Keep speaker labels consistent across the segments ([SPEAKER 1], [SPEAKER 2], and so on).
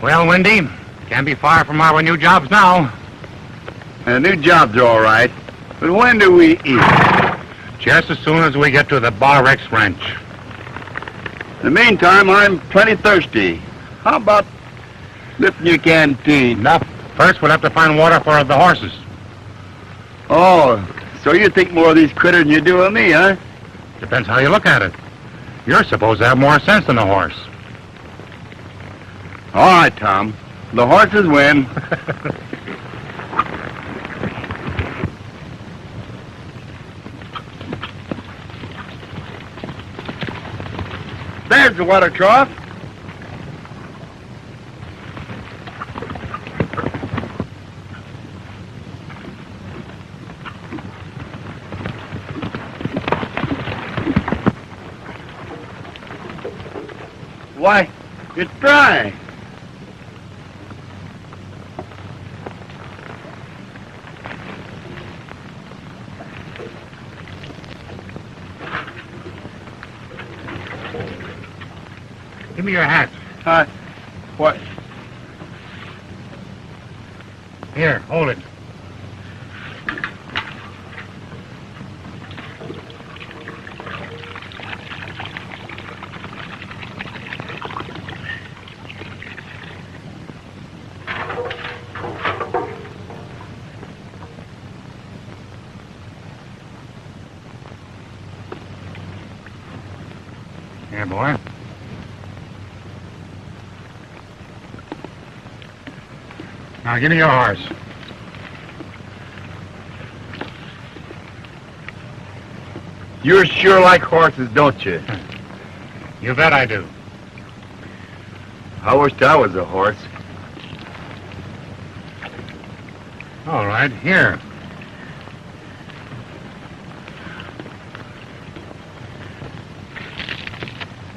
[SPEAKER 1] Well, Wendy, can't be far from our new jobs now.
[SPEAKER 2] New jobs are all right, but when do we eat?
[SPEAKER 1] Just as soon as we get to the Bar X Ranch.
[SPEAKER 2] In the meantime, I'm plenty thirsty. How about lifting your canteen?
[SPEAKER 1] Enough. First, we'll have to find water for the horses.
[SPEAKER 2] Oh, so you think more of these critters than you do of me, huh?
[SPEAKER 1] Depends how you look at it. You're supposed to have more sense than a horse.
[SPEAKER 2] All right, Tom. The horses win. There's the water trough. Why, it's dry.
[SPEAKER 1] Give me your hat.
[SPEAKER 2] What?
[SPEAKER 1] Here, hold it. Here, boy. Now, give me your horse.
[SPEAKER 2] You sure like horses, don't you?
[SPEAKER 1] You bet I do.
[SPEAKER 2] I wished I was a horse.
[SPEAKER 1] All right, here.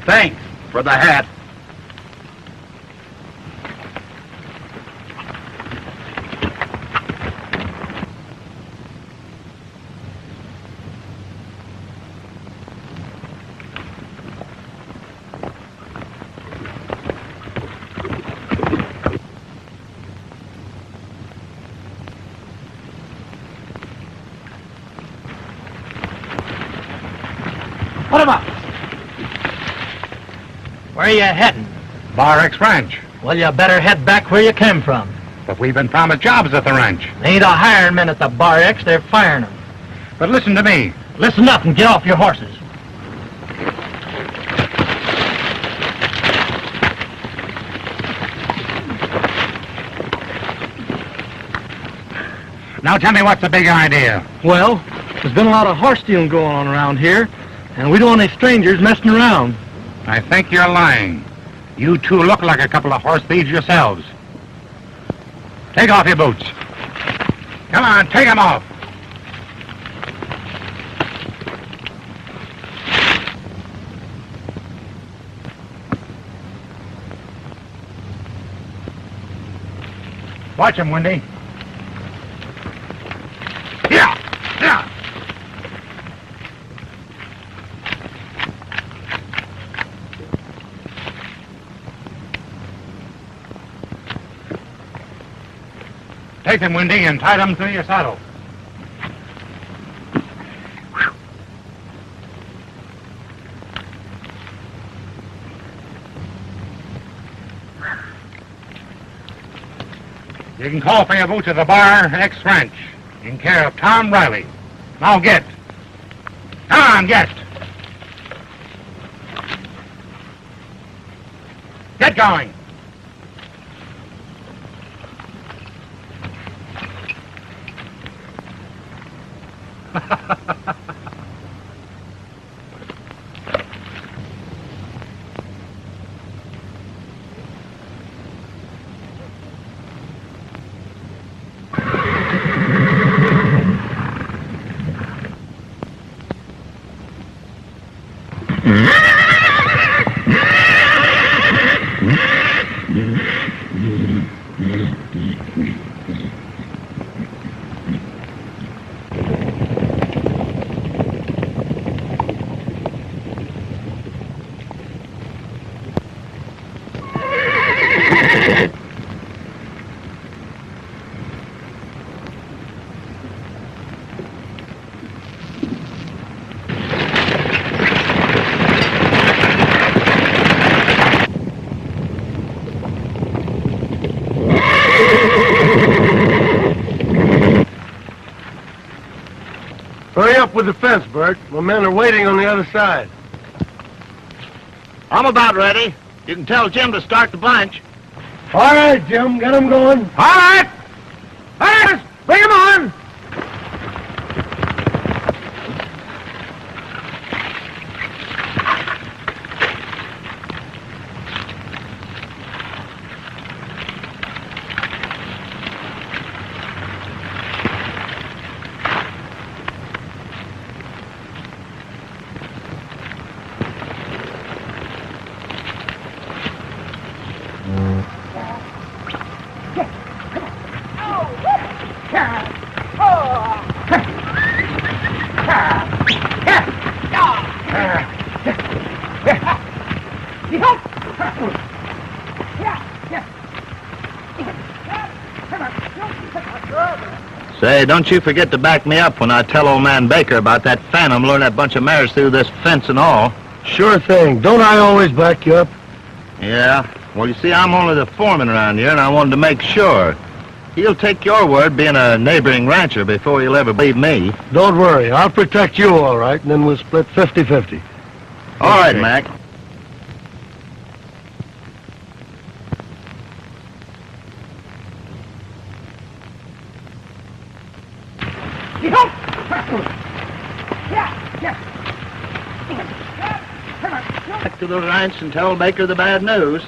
[SPEAKER 2] Thanks for the hat.
[SPEAKER 3] Put him up. Where are you heading?
[SPEAKER 1] Bar X Ranch.
[SPEAKER 3] Well, you better head back where you came from.
[SPEAKER 1] But we've been promised jobs at the ranch.
[SPEAKER 3] They ain't a hiring men at the Bar X, they're firing them.
[SPEAKER 1] But listen to me.
[SPEAKER 3] Listen up and get off your horses.
[SPEAKER 1] Now tell me what's the big idea.
[SPEAKER 3] Well, there's been a lot of horse stealing going on around here, and we don't want any strangers messing around.
[SPEAKER 1] I think you're lying. You two look like a couple of horse thieves yourselves. Take off your boots. Come on, take them off. Watch him, Wendy. Yeah, yeah. Take them, Wendy, and tie them to your saddle. You can call for your boots at the bar X Ranch, in care of Tom Riley. Now get. Come on, get. Get going.
[SPEAKER 3] Hurry up with the fence, Bert. My men are waiting on the other side.
[SPEAKER 2] I'm about ready. You can tell Jim to start the bunch.
[SPEAKER 3] All right, Jim. Get them going.
[SPEAKER 1] All right. All right, bring him on.
[SPEAKER 2] Say, don't you forget to back me up when I tell old man Baker about that phantom luring that bunch of mares through this fence and all.
[SPEAKER 3] Sure thing. Don't I always back you up?
[SPEAKER 2] Yeah. Well, you see, I'm only the foreman around here, and I wanted to make sure. He'll take your word being a neighboring rancher before he'll ever believe me.
[SPEAKER 3] Don't worry. I'll protect you all right, and then we'll split 50-50.
[SPEAKER 2] All right, Mac. Back to the ranch and tell Baker the bad news.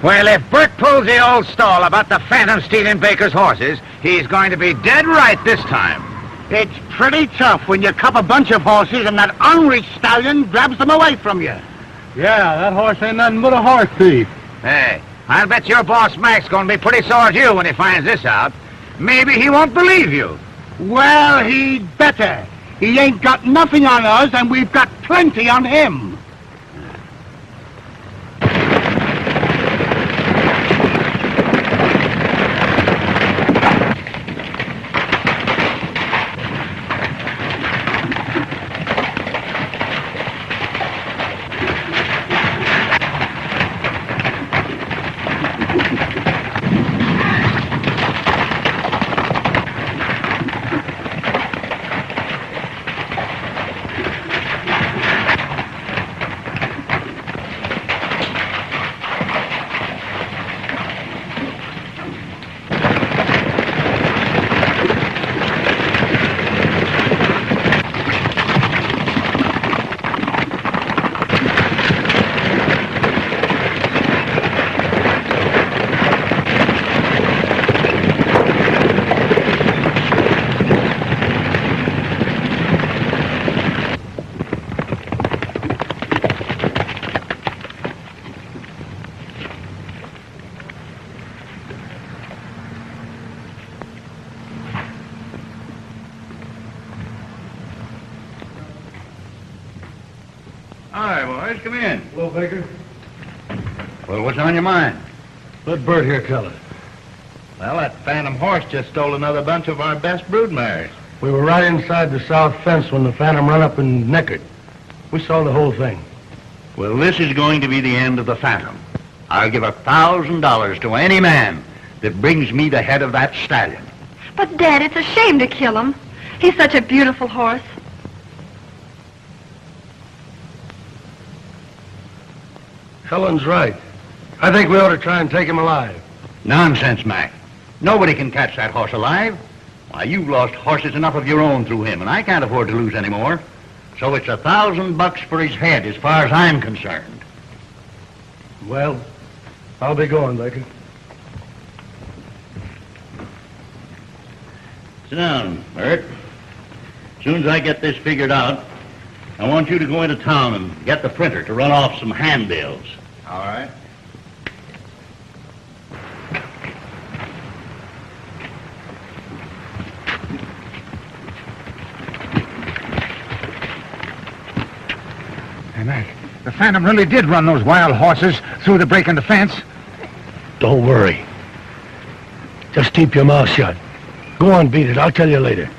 [SPEAKER 1] Well, if Bert pulls the old stall about the phantom stealing Baker's horses, he's going to be dead right this time.
[SPEAKER 4] It's pretty tough when you cup a bunch of horses and that unreached stallion grabs them away from you.
[SPEAKER 3] Yeah, that horse ain't nothing but a horse thief.
[SPEAKER 1] Hey, I'll bet your boss Mac's going to be pretty sore at you when he finds this out. Maybe he won't believe you.
[SPEAKER 4] Well, he'd better. He ain't got nothing on us, and we've got plenty on him.
[SPEAKER 2] Hi, boys. Come in.
[SPEAKER 3] Hello, Baker.
[SPEAKER 2] Well, what's on your mind?
[SPEAKER 3] Let Bert here tell it.
[SPEAKER 2] Well, that phantom horse just stole another bunch of our best broodmares.
[SPEAKER 3] We were right inside the south fence when the Phantom run up and necked. We saw the whole thing.
[SPEAKER 1] Well, this is going to be the end of the Phantom. I'll give $1,000 to any man that brings me the head of that stallion.
[SPEAKER 5] But, Dad, it's a shame to kill him. He's such a beautiful horse.
[SPEAKER 3] Helen's right. I think we ought to try and take him alive.
[SPEAKER 1] Nonsense, Mac. Nobody can catch that horse alive. Why, you've lost horses enough of your own through him, and I can't afford to lose any more. So it's $1,000 for his head as far as I'm concerned.
[SPEAKER 3] Well, I'll be going, Baker.
[SPEAKER 1] Sit down, Bert. As soon as I get this figured out, I want you to go into town and get the printer to run off some handbills.
[SPEAKER 2] All right.
[SPEAKER 1] Hey, Mac, the Phantom really did run those wild horses through the break in the fence.
[SPEAKER 3] Don't worry. Just keep your mouth shut. Go on, beat it. I'll tell you later.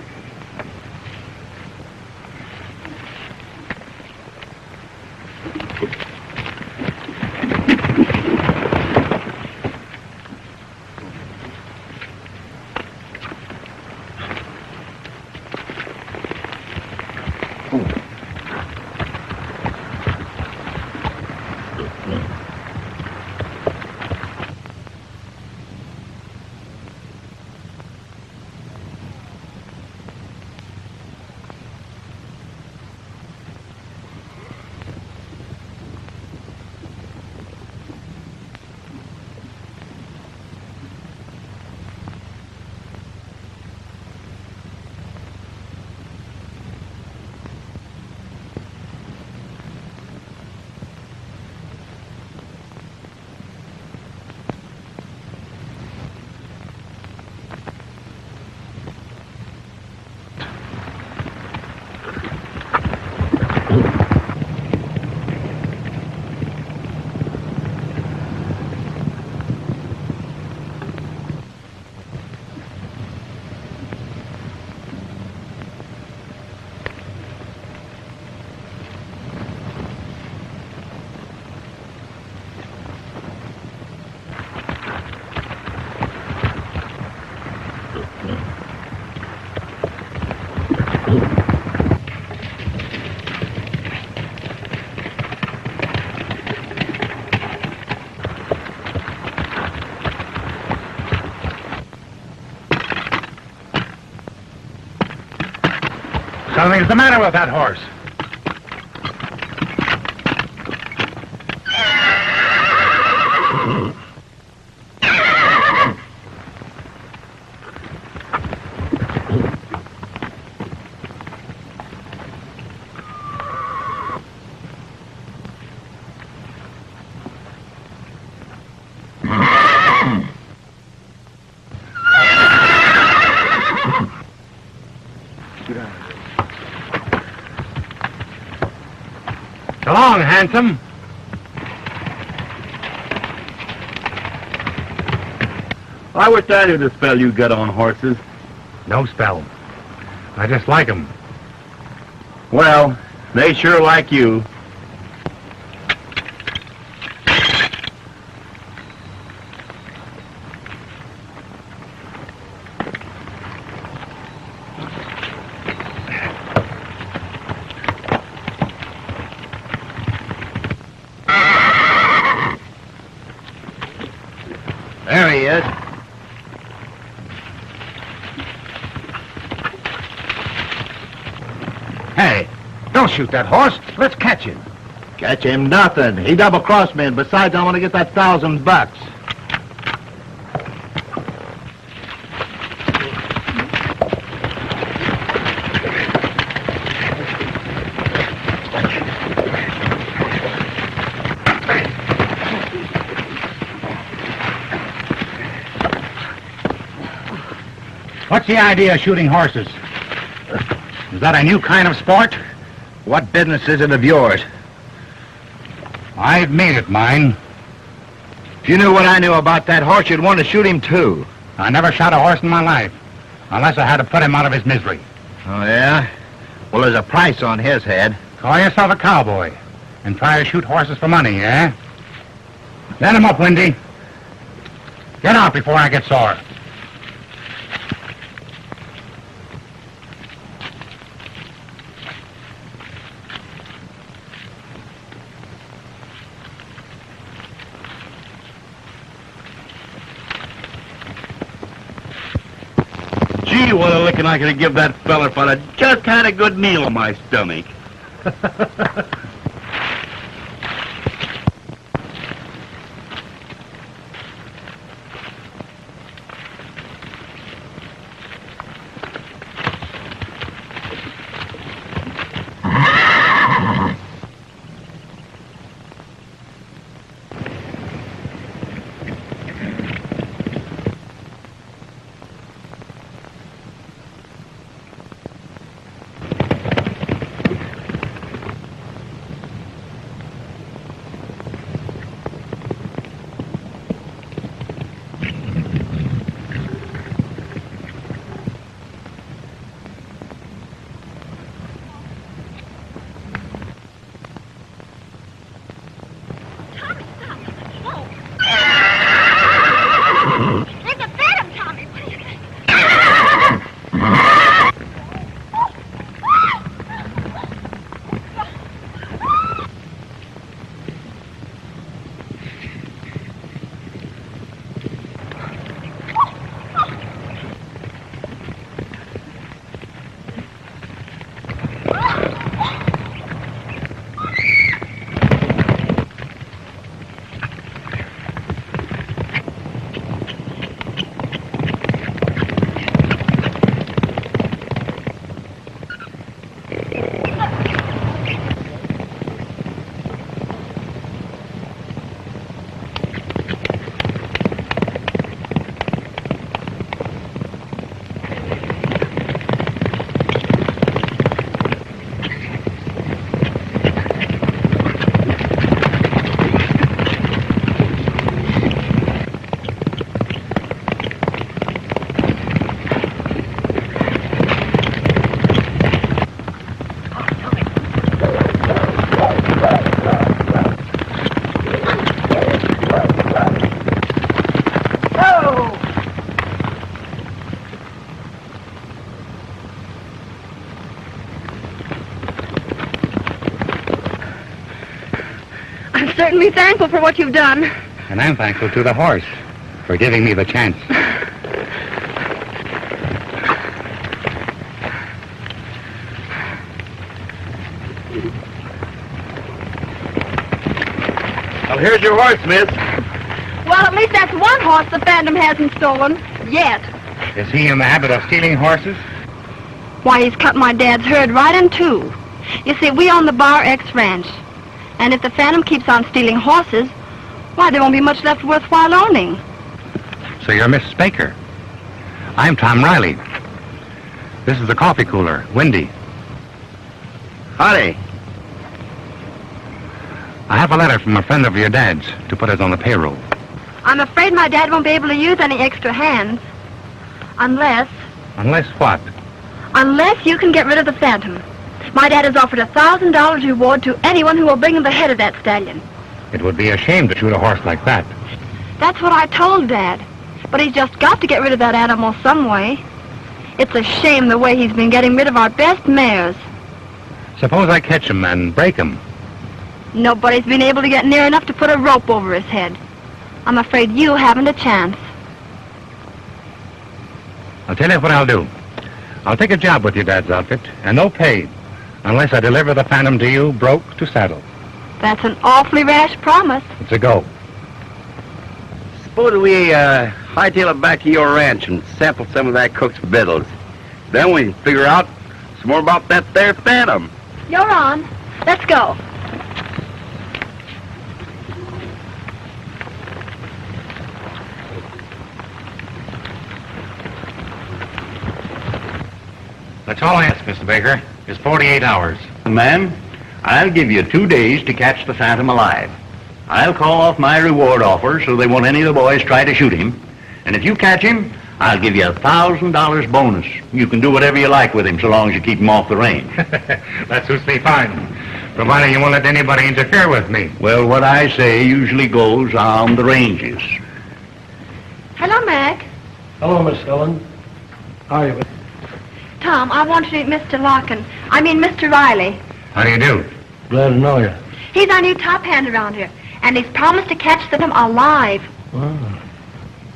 [SPEAKER 1] Something's the matter with that horse. So long, handsome.
[SPEAKER 2] I wish I knew the spell you got on horses.
[SPEAKER 1] No spell. I just like 'em.
[SPEAKER 2] Well, they sure like you.
[SPEAKER 1] There he is. Hey, don't shoot that horse. Let's catch him.
[SPEAKER 2] Catch him nothing. He double-crossed me, and besides, I want to get that $1,000.
[SPEAKER 1] What's the idea of shooting horses? Is that a new kind of sport?
[SPEAKER 2] What business is it of yours?
[SPEAKER 4] I've made it mine.
[SPEAKER 2] If you knew what I knew about that horse, you'd want to shoot him too.
[SPEAKER 4] I never shot a horse in my life, unless I had to put him out of his misery.
[SPEAKER 2] Oh, yeah? Well, there's a price on his head.
[SPEAKER 4] Call yourself a cowboy and try to shoot horses for money, eh? Let him up, Windy. Get out before I get sore.
[SPEAKER 6] Gee, what a licking I could give that feller if I'd just had a good meal on my stomach.
[SPEAKER 5] Certainly thankful for what you've done.
[SPEAKER 4] And I'm thankful to the horse for giving me the chance.
[SPEAKER 6] Well, here's your horse, miss.
[SPEAKER 5] Well, at least that's one horse the Phantom hasn't stolen. Yet.
[SPEAKER 4] Is he in the habit of stealing horses?
[SPEAKER 5] Why, he's cut my dad's herd right in two. You see, we own the Bar X Ranch. And if the Phantom keeps on stealing horses, why, there won't be much left worthwhile owning.
[SPEAKER 4] So you're Mrs. Baker. I'm Tom Riley. This is the coffee cooler, Windy.
[SPEAKER 6] Howdy.
[SPEAKER 4] I have a letter from a friend of your dad's to put us on the payroll.
[SPEAKER 5] I'm afraid my dad won't be able to use any extra hands. Unless
[SPEAKER 4] what?
[SPEAKER 5] Unless you can get rid of the Phantom. My dad has offered $1,000 reward to anyone who will bring him the head of that stallion.
[SPEAKER 4] It would be a shame to shoot a horse like that.
[SPEAKER 5] That's what I told Dad. But he's just got to get rid of that animal some way. It's a shame the way he's been getting rid of our best mares.
[SPEAKER 4] Suppose I catch him and break him.
[SPEAKER 5] Nobody's been able to get near enough to put a rope over his head. I'm afraid you haven't a chance.
[SPEAKER 4] I'll tell you what I'll do. I'll take a job with your dad's outfit, and no pay, unless I deliver the Phantom to you broke to saddle.
[SPEAKER 5] That's an awfully rash promise.
[SPEAKER 4] It's a go.
[SPEAKER 6] Suppose we hightail it back to your ranch and sample some of that cook's victuals. Then we can figure out some more about that there Phantom.
[SPEAKER 5] You're on. Let's go.
[SPEAKER 4] That's all I ask, Mr. Baker, is 48 hours.
[SPEAKER 1] Man, I'll give you 2 days to catch the Phantom alive. I'll call off my reward offer so they won't any of the boys try to shoot him. And if you catch him, I'll give you $1,000 bonus. You can do whatever you like with him so long as you keep him off the range.
[SPEAKER 4] That suits me fine, provided you won't let anybody interfere with me.
[SPEAKER 1] Well, what I say usually goes on the ranges.
[SPEAKER 5] Hello, Mac.
[SPEAKER 3] Hello, Miss Helen. How are you?
[SPEAKER 5] Tom, I want you to meet Mr. Mr. Riley.
[SPEAKER 4] How do you do?
[SPEAKER 3] Glad to know you.
[SPEAKER 5] He's our new top hand around here, and he's promised to catch them alive.
[SPEAKER 3] Ah.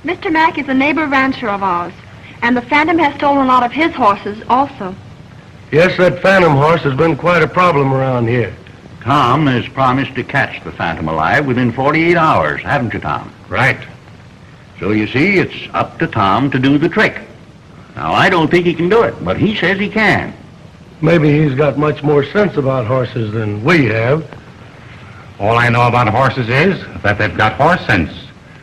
[SPEAKER 5] Mr. Mack is a neighbor rancher of ours, and the Phantom has stolen a lot of his horses also.
[SPEAKER 3] Yes, that Phantom horse has been quite a problem around here.
[SPEAKER 1] Tom has promised to catch the Phantom alive within 48 hours, haven't you, Tom?
[SPEAKER 4] Right.
[SPEAKER 1] So you see, it's up to Tom to do the trick. Now, I don't think he can do it, but he says he can.
[SPEAKER 3] Maybe he's got much more sense about horses than we have.
[SPEAKER 4] All I know about horses is that they've got horse sense,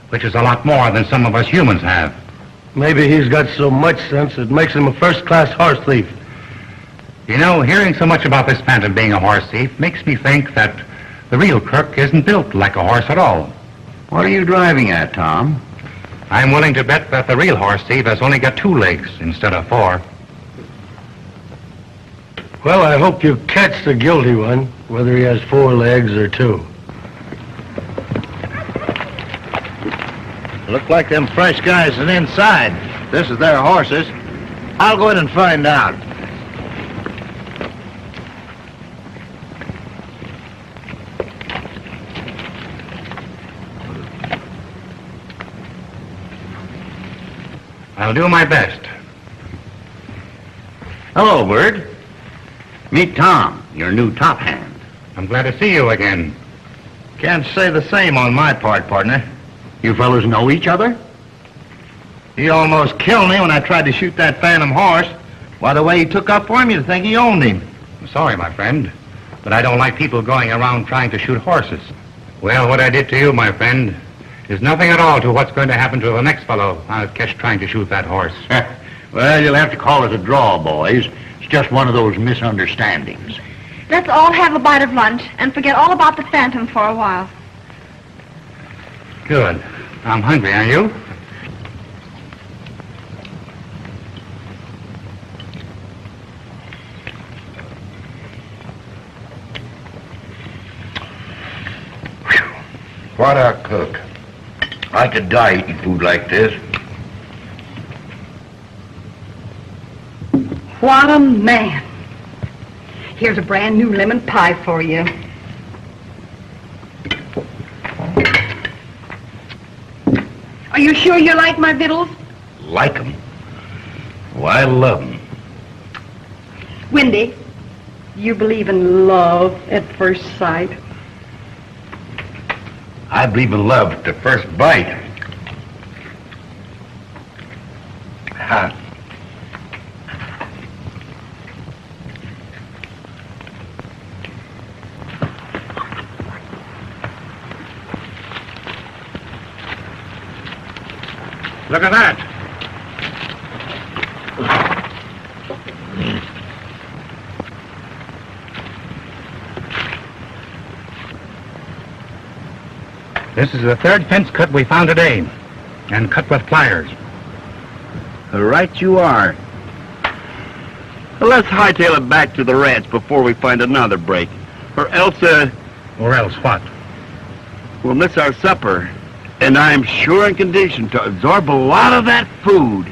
[SPEAKER 4] which is a lot more than some of us humans have.
[SPEAKER 3] Maybe he's got so much sense it makes him a first-class horse thief.
[SPEAKER 4] You know, hearing so much about this Phantom being a horse thief makes me think that the real crook isn't built like a horse at all.
[SPEAKER 1] What are you driving at, Tom?
[SPEAKER 4] I'm willing to bet that the real horse thief has only got 2 legs instead of 4.
[SPEAKER 3] Well, I hope you catch the guilty one, whether he has 4 legs or 2.
[SPEAKER 2] Look like them fresh guys are inside. This is their horses. I'll go in and find out.
[SPEAKER 4] I'll do my best.
[SPEAKER 1] Hello, Bird. Meet Tom, your new top hand.
[SPEAKER 4] I'm glad to see you again.
[SPEAKER 2] Can't say the same on my part, partner.
[SPEAKER 1] You fellas know each other?
[SPEAKER 2] He almost killed me when I tried to shoot that Phantom horse. Why, the way he took up for him, you'd think he owned him.
[SPEAKER 4] I'm sorry, my friend, but I don't like people going around trying to shoot horses. Well, what I did to you, my friend, is nothing at all to what's going to happen to the next fellow I'll catch trying to shoot that horse.
[SPEAKER 1] Well, you'll have to call it a draw, boys. It's just one of those misunderstandings.
[SPEAKER 5] Let's all have a bite of lunch and forget all about the Phantom for a while.
[SPEAKER 4] Good. I'm hungry, are you?
[SPEAKER 1] What a cook. I could die eating food like this.
[SPEAKER 7] What a man. Here's a brand new lemon pie for you. Are you sure you like my victuals?
[SPEAKER 1] Like 'em? Oh, I love 'em.
[SPEAKER 7] Wendy, you believe in love at first sight?
[SPEAKER 1] I believe in love at the first bite. Ha.
[SPEAKER 4] Look at that. This is the 3rd fence cut we found today, and cut with pliers.
[SPEAKER 6] Right you are. Well, let's hightail it back to the ranch before we find another break. Or else,
[SPEAKER 4] Or else what?
[SPEAKER 6] we'll miss our supper. And I'm sure in condition to absorb a lot of that food.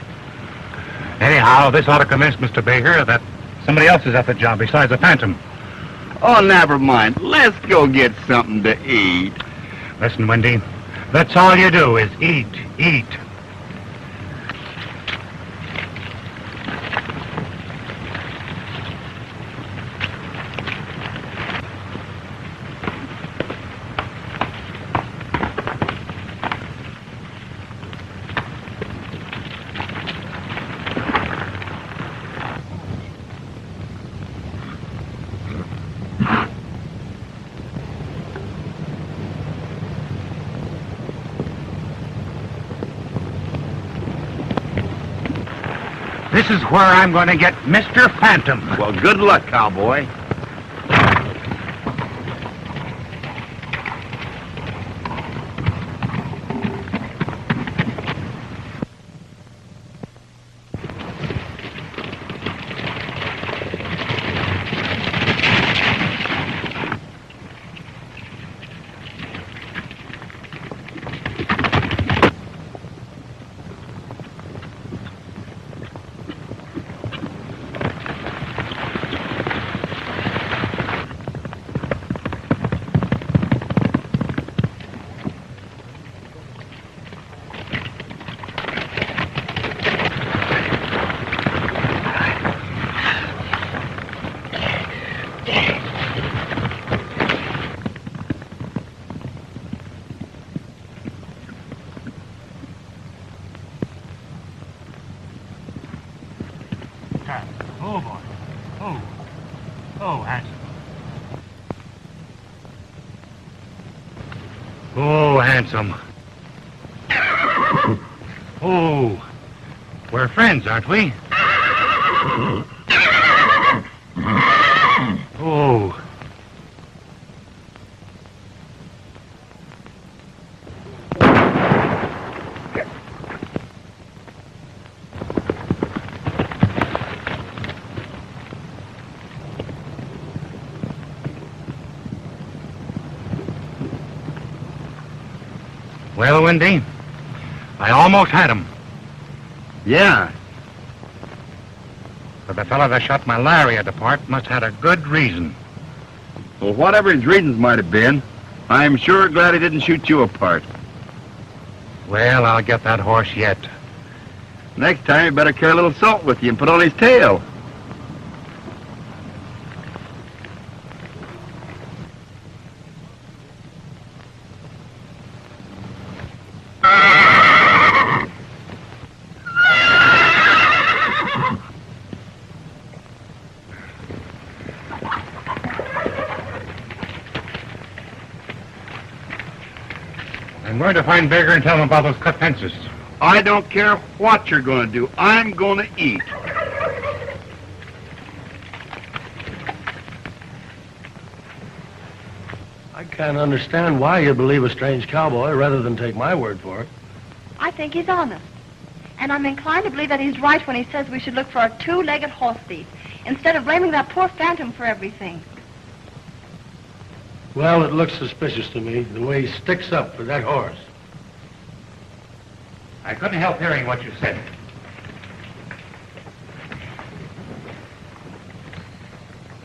[SPEAKER 4] Anyhow, this ought to convince Mr. Baker that somebody else is at the job besides the Phantom.
[SPEAKER 6] Oh, never mind. Let's go get something to eat.
[SPEAKER 4] Listen, Wendy, that's all you do is eat, eat. This is where I'm going to get Mr. Phantom.
[SPEAKER 6] Well, good luck, cowboy.
[SPEAKER 3] Oh, boy. Oh. Oh, handsome.
[SPEAKER 4] Oh, handsome. Oh, we're friends, aren't we? Oh. Well, Wendy, I almost had him.
[SPEAKER 6] Yeah.
[SPEAKER 4] But the fellow that shot my lariat apart must have had a good reason.
[SPEAKER 6] Well, whatever his reasons might have been, I'm sure glad he didn't shoot you apart.
[SPEAKER 4] Well, I'll get that horse yet.
[SPEAKER 6] Next time, you better carry a little salt with you and put on his tail.
[SPEAKER 4] I'm going to find Baker and tell him about those cut fences.
[SPEAKER 6] I don't care what you're going to do. I'm going to eat.
[SPEAKER 3] I can't understand why you believe a strange cowboy rather than take my word for it.
[SPEAKER 5] I think he's honest. And I'm inclined to believe that he's right when he says we should look for a two-legged horse thief instead of blaming that poor phantom for everything.
[SPEAKER 3] Well, it looks suspicious to me, the way he sticks up for that horse.
[SPEAKER 4] I couldn't help hearing what you said.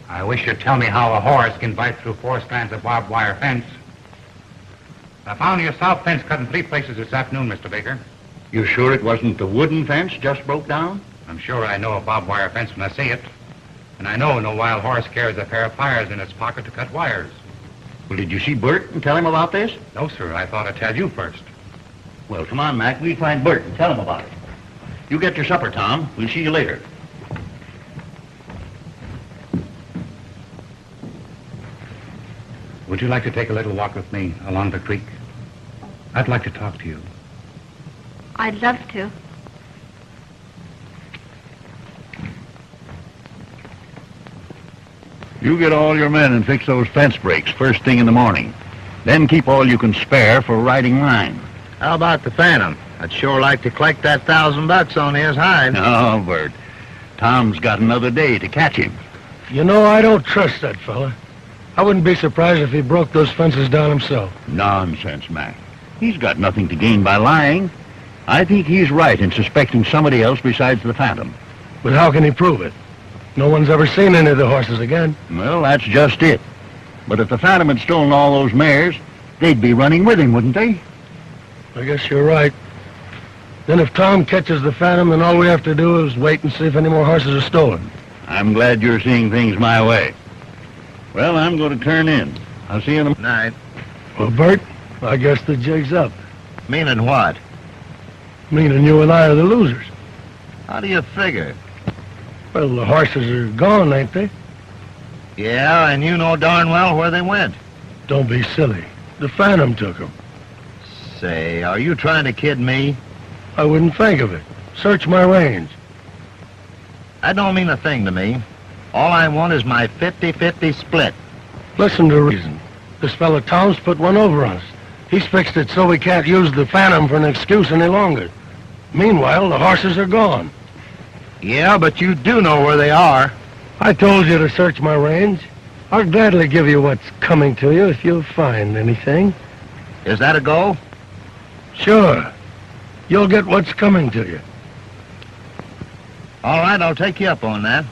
[SPEAKER 4] I wish you'd tell me how a horse can bite through 4 strands of barbed wire fence. I found your south fence cut in 3 places this afternoon, Mr. Baker.
[SPEAKER 1] You sure it wasn't the wooden fence just broke down?
[SPEAKER 4] I'm sure I know a barbed wire fence when I see it. And I know no wild horse carries a pair of pliers in its pocket to cut wires.
[SPEAKER 1] Well, did you see Bert and tell him about this?
[SPEAKER 4] No, sir. I thought I'd tell you first.
[SPEAKER 1] Well, come on, Mac. We'll find Bert and tell him about it. You get your supper, Tom. We'll see you later.
[SPEAKER 4] Would you like to take a little walk with me along the creek? I'd like to talk to you.
[SPEAKER 5] I'd love to.
[SPEAKER 1] You get all your men and fix those fence breaks first thing in the morning. Then keep all you can spare for riding mine.
[SPEAKER 2] How about the Phantom? I'd sure like to collect that $1,000 on his hide.
[SPEAKER 1] No, Bert. Tom's got another day to catch him.
[SPEAKER 3] You know, I don't trust that fella. I wouldn't be surprised if he broke those fences down himself.
[SPEAKER 1] Nonsense, Mac. He's got nothing to gain by lying. I think he's right in suspecting somebody else besides the Phantom.
[SPEAKER 3] But how can he prove it? No one's ever seen any of the horses again.
[SPEAKER 1] Well, that's just it. But if the Phantom had stolen all those mares, they'd be running with him, wouldn't they?
[SPEAKER 3] I guess you're right. Then if Tom catches the Phantom, then all we have to do is wait and see if any more horses are stolen.
[SPEAKER 1] I'm glad you're seeing things my way. Well, I'm going to turn in. I'll see you in the
[SPEAKER 2] Night.
[SPEAKER 3] Well, Bert, I guess the jig's up.
[SPEAKER 2] Meaning what?
[SPEAKER 3] Meaning you and I are the losers.
[SPEAKER 2] How do you figure?
[SPEAKER 3] Well, the horses are gone, ain't they?
[SPEAKER 2] Yeah, and you know darn well where they went.
[SPEAKER 3] Don't be silly. The Phantom took them.
[SPEAKER 2] Say, are you trying to kid me?
[SPEAKER 3] I wouldn't think of it. Search my range.
[SPEAKER 2] That don't mean a thing to me. All I want is my 50-50 split.
[SPEAKER 3] Listen to reason. This fella Tom's put one over us. He's fixed it so we can't use the Phantom for an excuse any longer. Meanwhile, the horses are gone.
[SPEAKER 2] Yeah, but you do know where they are.
[SPEAKER 3] I told you to search my range. I'll gladly give you what's coming to you if you find anything.
[SPEAKER 2] Is that a go?
[SPEAKER 3] Sure. You'll get what's coming to you.
[SPEAKER 2] All right, I'll take you up on that.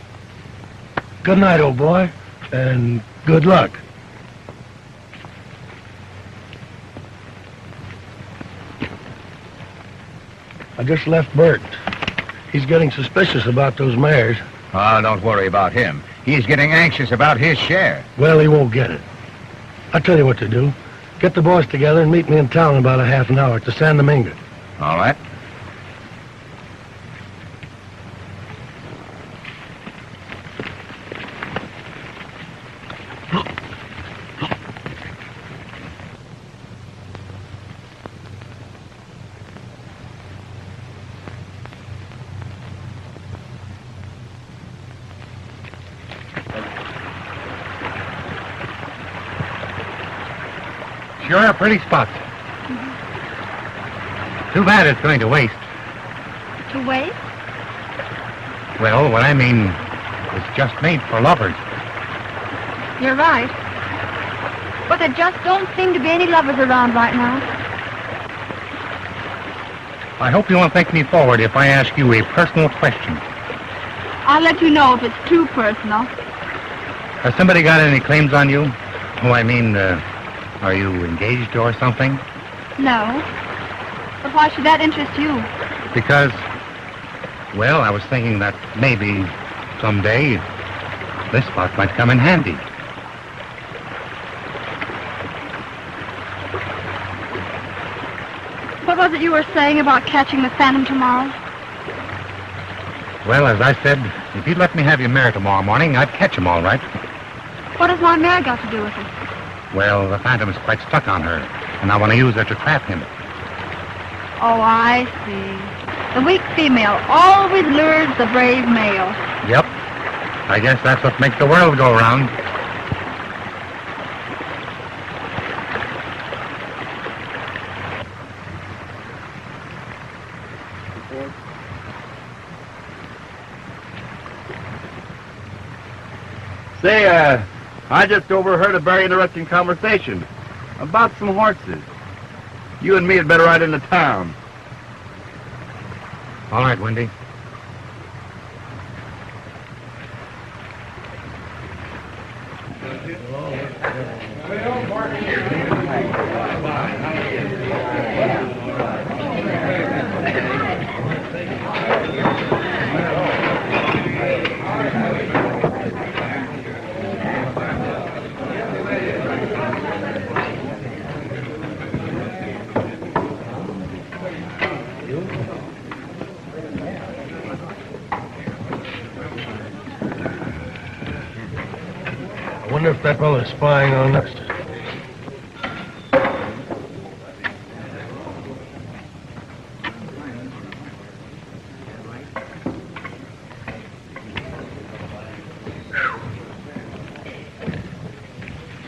[SPEAKER 3] Good night, old boy, and good luck. I just left Bert. He's getting suspicious about those mares.
[SPEAKER 2] Oh, don't worry about him. He's getting anxious about his share.
[SPEAKER 3] Well, he won't get it. I'll tell you what to do. Get the boys together and meet me in town in about a half an hour to San Domingo.
[SPEAKER 2] All right.
[SPEAKER 4] Sure a pretty spot. Too bad it's going to waste.
[SPEAKER 5] To waste?
[SPEAKER 4] Well, what I mean, it's just made for lovers.
[SPEAKER 5] You're right. But there just don't seem to be any lovers around right now.
[SPEAKER 4] I hope you won't think me forward if I ask you a personal question.
[SPEAKER 5] I'll let you know if it's too personal.
[SPEAKER 4] Has somebody got any claims on you? Oh, I mean, are you engaged or something?
[SPEAKER 5] No. But why should that interest you?
[SPEAKER 4] Because, well, I was thinking that maybe someday this spot might come in handy.
[SPEAKER 5] What was it you were saying about catching the Phantom tomorrow?
[SPEAKER 4] Well, as I said, if you'd let me have your mare tomorrow morning, I'd catch him all right.
[SPEAKER 5] What has my mare got to do with it?
[SPEAKER 4] Well, the Phantom is quite stuck on her, and I want to use her to trap him.
[SPEAKER 5] Oh, I see. The weak female always lures the brave male.
[SPEAKER 4] Yep. I guess that's what makes the world go round.
[SPEAKER 6] Say, I just overheard a very interesting conversation about some horses. You and me had better ride into town.
[SPEAKER 4] All right, Wendy.
[SPEAKER 3] I wonder if that fellow's spying on us.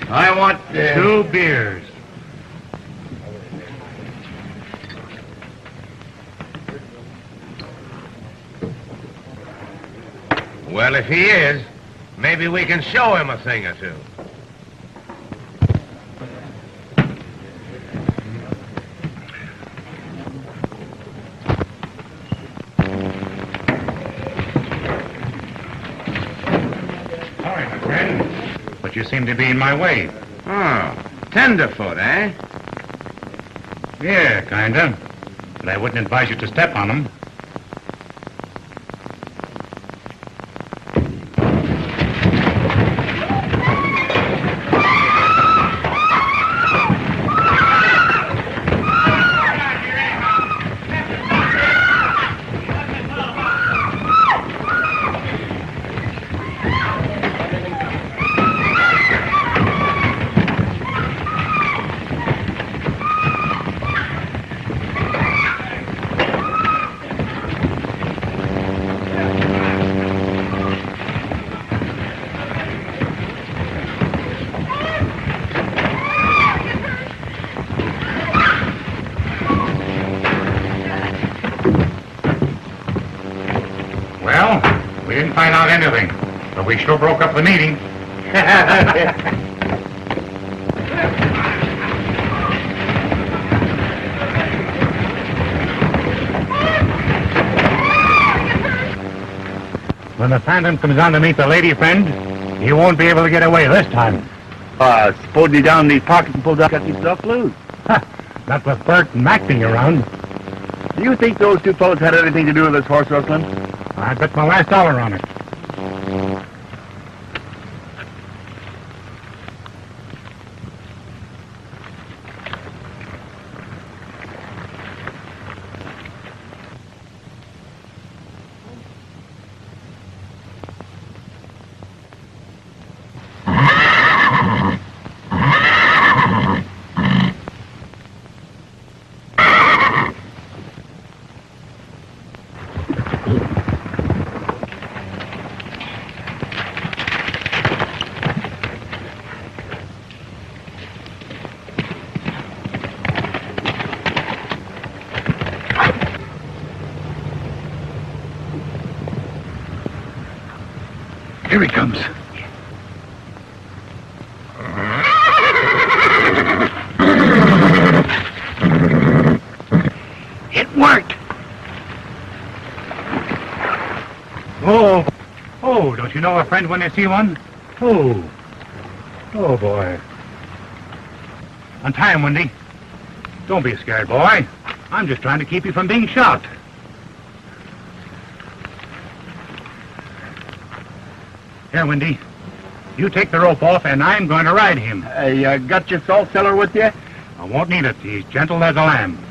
[SPEAKER 1] I want
[SPEAKER 4] 2 beers.
[SPEAKER 8] Well, if he is, maybe we can show him a thing or two.
[SPEAKER 4] Sorry, my friend, but you seem to be in my way.
[SPEAKER 8] Oh, tenderfoot, eh?
[SPEAKER 4] Yeah, kinda. But I wouldn't advise you to step on them. Well, we didn't find out anything, but we sure broke up the meeting. When the Phantom comes on to meet the lady friend, he won't be able to get away this time.
[SPEAKER 6] Suppose you down in these pockets and pulled out cut yourself loose.
[SPEAKER 4] Not with Bert and Mac being around.
[SPEAKER 6] Do you think those two fellows had anything to do with this horse rustling?
[SPEAKER 4] I bet my last dollar on it. Here he comes.
[SPEAKER 3] It worked.
[SPEAKER 4] Oh. Oh, don't you know a friend when you see one? Oh. Oh, boy. Untie him, Wendy. Don't be scared, boy. I'm just trying to keep you from being shot. Here, Wendy. You take the rope off, and I'm going to ride him.
[SPEAKER 6] You got your salt cellar with you?
[SPEAKER 4] I won't need it. He's gentle as a lamb.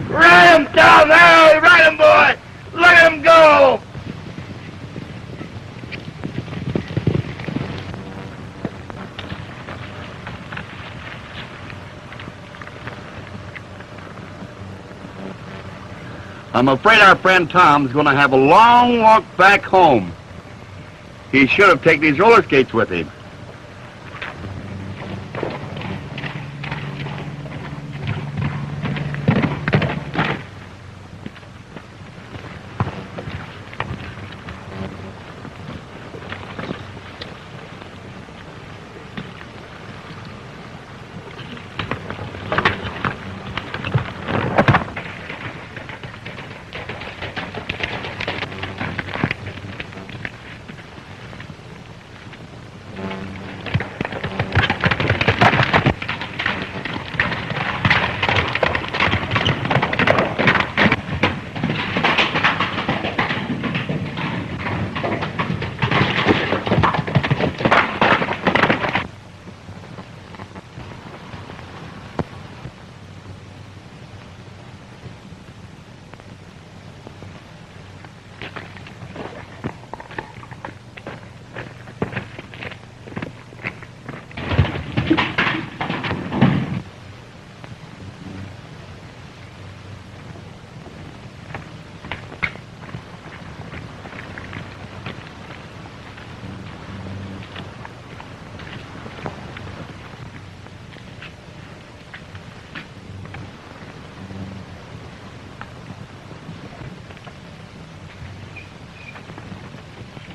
[SPEAKER 6] Ride him down there! Ride him, boy! Let him go! I'm afraid our friend Tom's going to have a long walk back home. He should have taken his roller skates with him.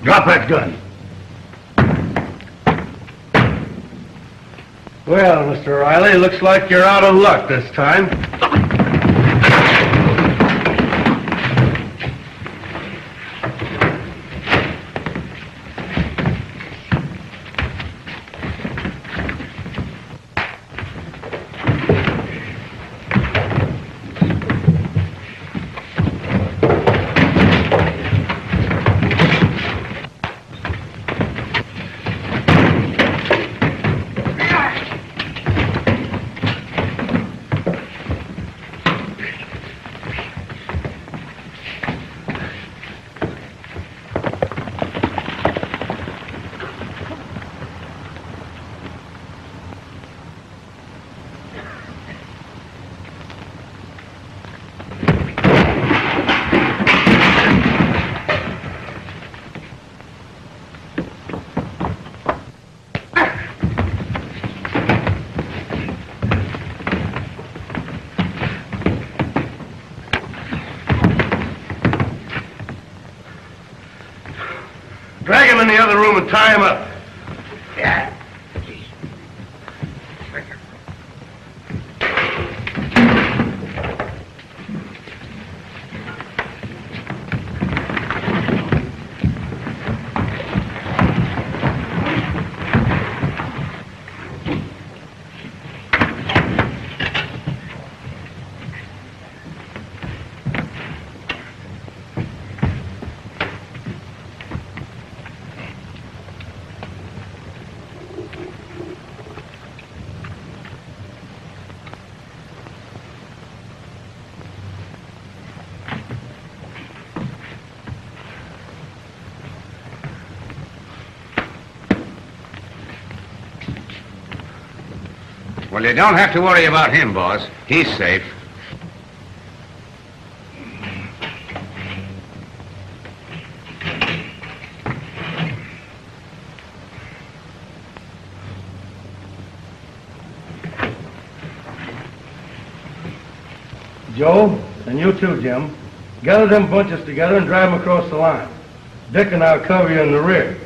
[SPEAKER 3] Drop that gun. Well, Mr. Riley, looks like you're out of luck this time. Drag him in the other room and tie him up.
[SPEAKER 8] Yeah. Well, you don't have to worry about him, boss. He's safe.
[SPEAKER 3] Joe, and you too, Jim. Gather them bunches together and drive them across the line. Dick and I'll cover you in the rear.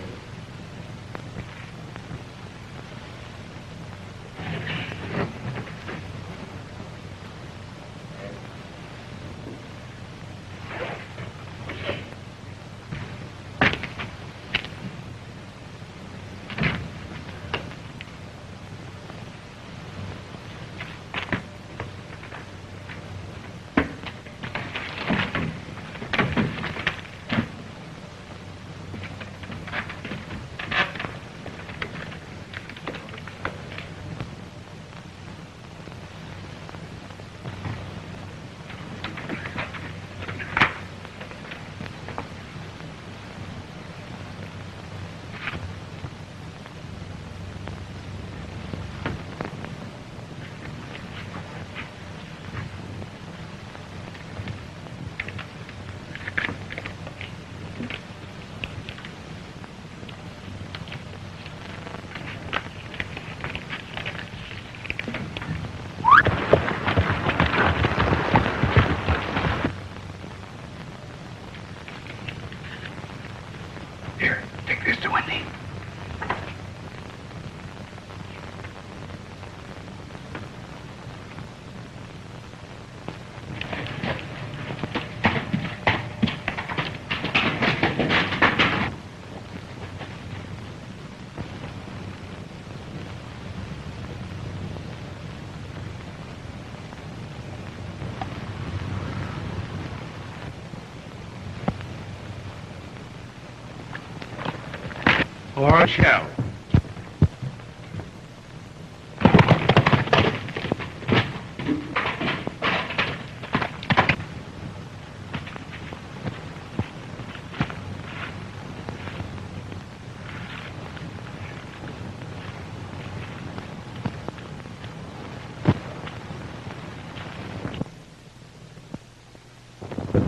[SPEAKER 8] Or a shell.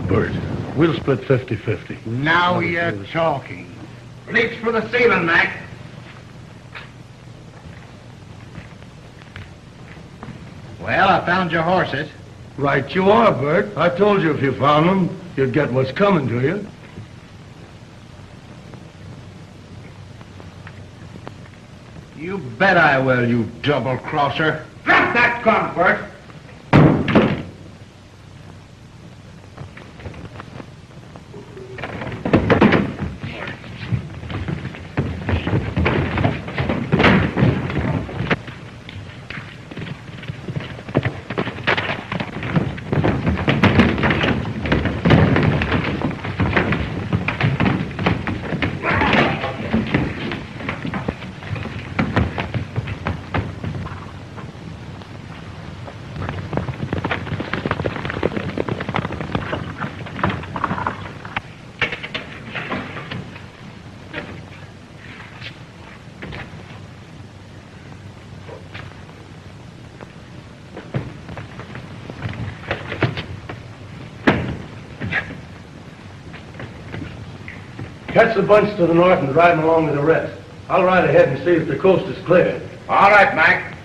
[SPEAKER 3] Bert, we'll split 50-50.
[SPEAKER 8] Now you're talking. Reach for the ceiling, Mac. Well, I found your horses.
[SPEAKER 3] Right you are, Bert. I told you if you found them, you'd get what's coming to you.
[SPEAKER 8] You bet I will, you double-crosser. Drop that gun, Bert.
[SPEAKER 3] Catch the bunch to the north and drive them along with the rest. I'll ride ahead and see if the coast is clear.
[SPEAKER 8] All right, Mac.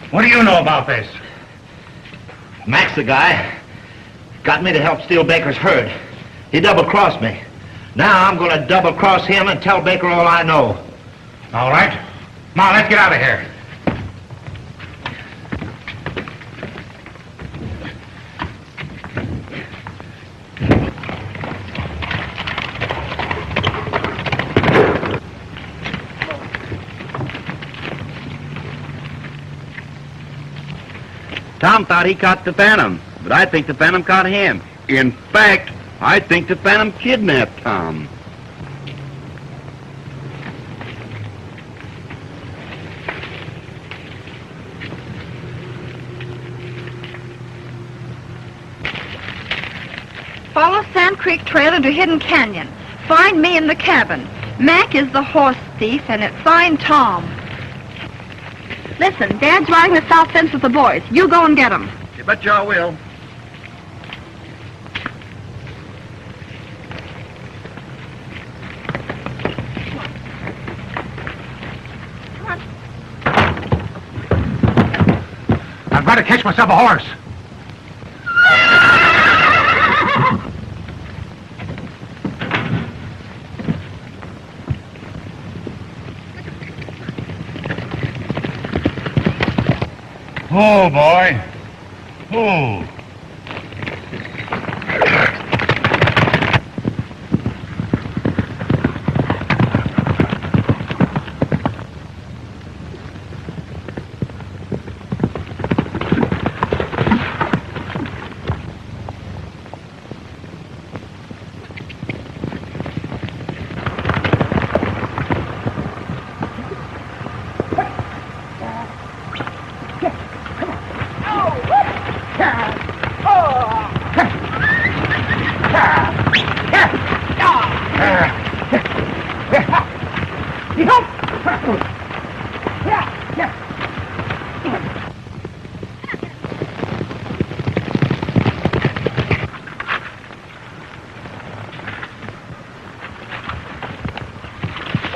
[SPEAKER 4] What do you know about this?
[SPEAKER 2] Mac's the guy. Got me to help steal Baker's herd. He double-crossed me. Now I'm going to double-cross him and tell Baker all I know.
[SPEAKER 4] All right. Come on, let's get out of here.
[SPEAKER 6] Tom thought he caught the Phantom, but I think the Phantom caught him. In fact, I think the Phantom kidnapped Tom.
[SPEAKER 5] Follow Sand Creek Trail into Hidden Canyon. Find me in the cabin. Mac is the horse thief, and it's signed Tom. Listen, Dad's riding the south fence with the boys. You go and get him.
[SPEAKER 6] You bet you I will.
[SPEAKER 4] to catch myself a horse. Oh, boy. Oh.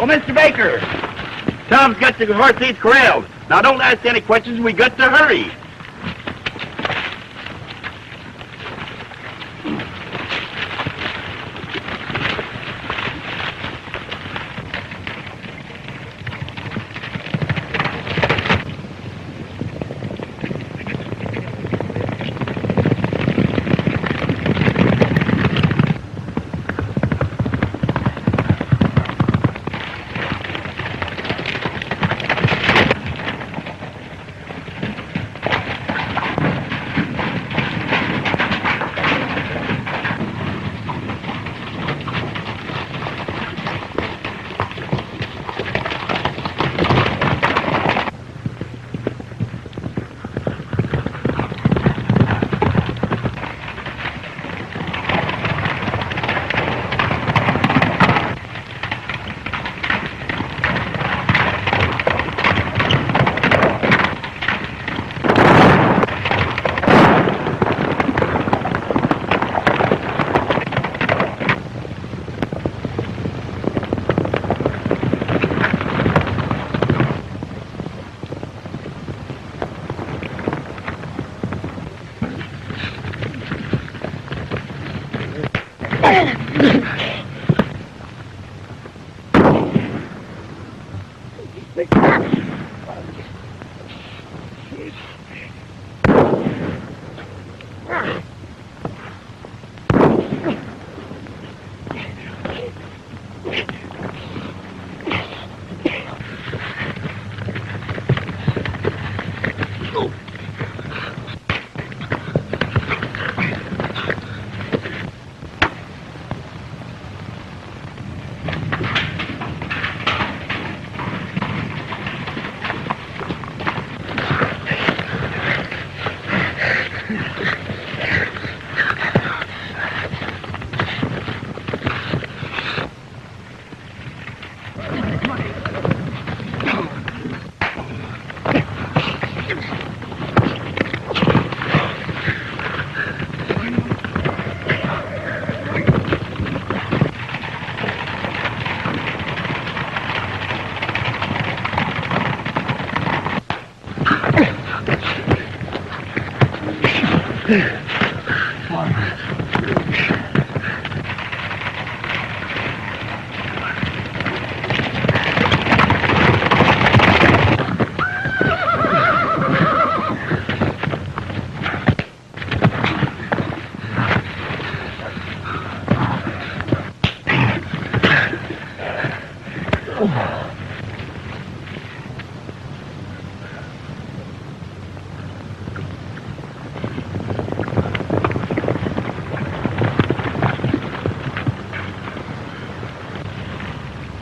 [SPEAKER 6] Oh, Mr. Baker, Tom's got the horse seats corralled. Now, don't ask any questions. We got to hurry.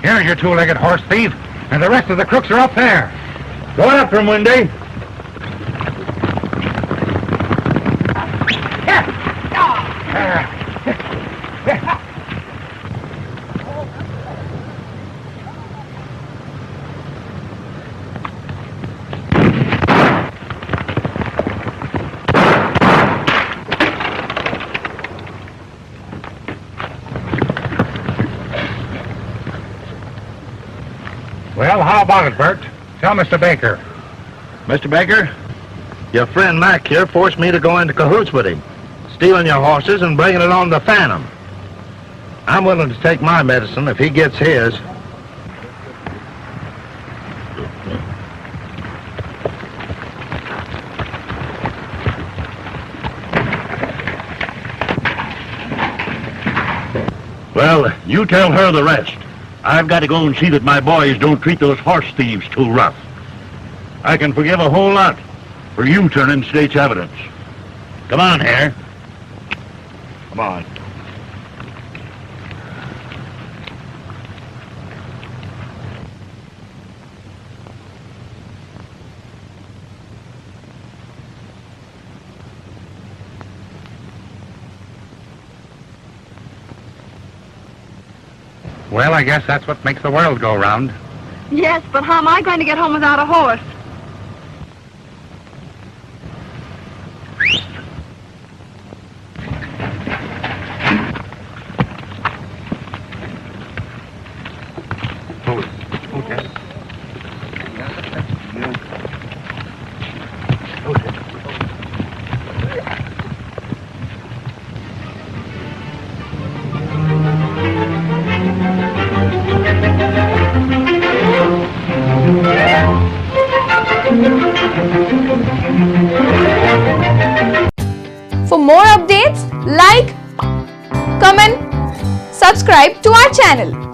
[SPEAKER 4] Here's your two-legged horse thief, and the rest of the crooks are up there. Go after him, Windy. Well, how about it, Bert? Tell Mr. Baker.
[SPEAKER 6] Mr. Baker,
[SPEAKER 2] Your friend Mac here forced me to go into cahoots with him, stealing your horses and bringing it on the Phantom. I'm willing to take my medicine if he gets his.
[SPEAKER 6] Well, you tell her the rest. I've got to go and see that my boys don't treat those horse thieves too rough. I can forgive a whole lot for you turning state's evidence. Come on, Hare. Come on.
[SPEAKER 4] Well, I guess that's what makes the world go round.
[SPEAKER 5] Yes, but how am I going to get home without a horse?
[SPEAKER 9] For more updates, like, comment, subscribe to our channel.